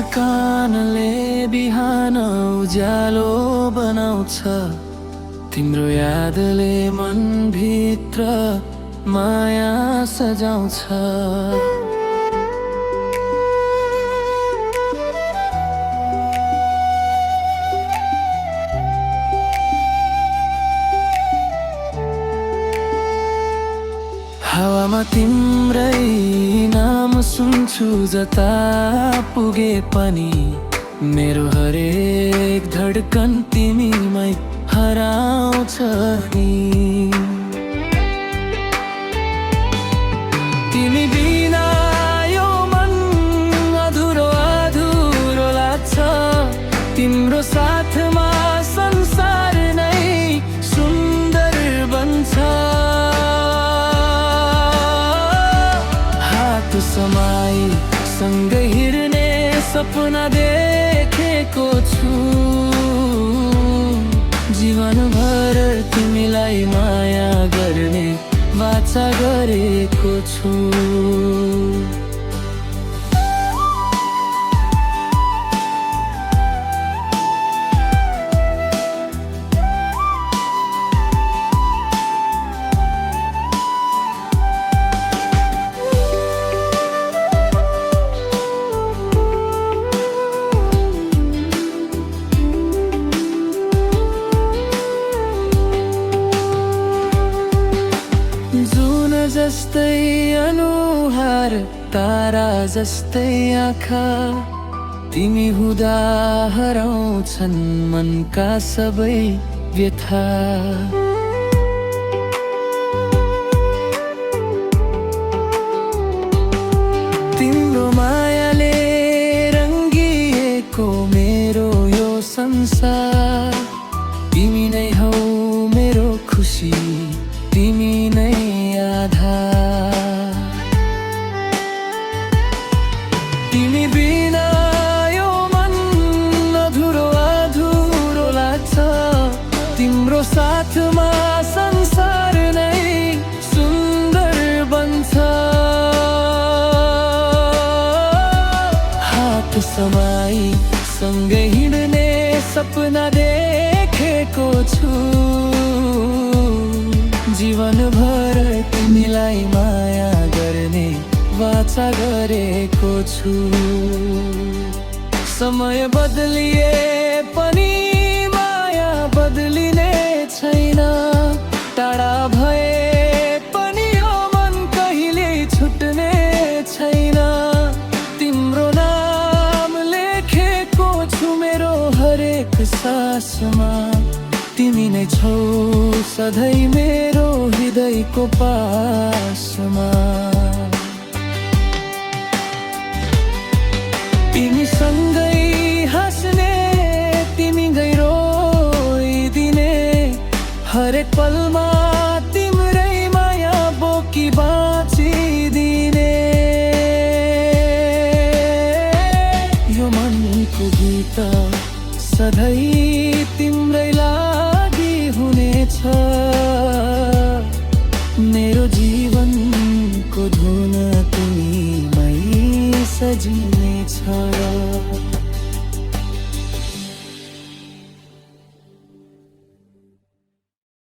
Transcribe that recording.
मुस्कानले बिहान उज्यालो बनाउँछ। तिम्रो यादले मनभित्र माया सजाउँछ। हावामा तिम्रै नाम सुन्छु जता पुगे पनि। मेरो हरेक धड्कन तिमीमै हराउँछ नि। तिमी बिना यो मन अधुरो अधुरो लाग्छ। तिम्रो साथमा संसार नै सुन्दर बन्छ। समाई सँगै हिँड्ने सपना देखेको छु। जीवनभर तिमीलाई माया गर्ने वाचा गरेको छु। जस्तै अनुहार तारा जस्तै आँखा। तिमी हुँदा हराउँछन् मनका सबै व्यथा। तिम्रो मायाले रङ्गिएको मेरो यो संसार। तिमी नै हौ मेरो खुसी, तिमी नै तिमी बिना यो मन अधुरो अधुरो लाग्छ। तिम्रो साथमा संसार नै सुन्दर बन्छ। हात समाई सँगै हिँड्ने सपना देखेको छु। जीवनभर तिमीलाई माया गर्ने वाचा गरेको छु। समय बदलिए पनि माया बदलिने छैन। टाढा भए पनि यो मन कहिले छुट्ने छैन। तिम्रो नाम लेखेको छु मेरो हरेक सासमा। तिमी नै छौ सधैँ मेरो हृदयको पासमा। तिमी सँगै हाँस्ने तिमी रोइदिने। हरेक पलमा तिम्रै माया बोकी बाँचिदिने। यो मनको गीत सधैँ तिम्रै लागि हुनेछ। मेरो जीवनको धुन तिमीमै सजिनेछ।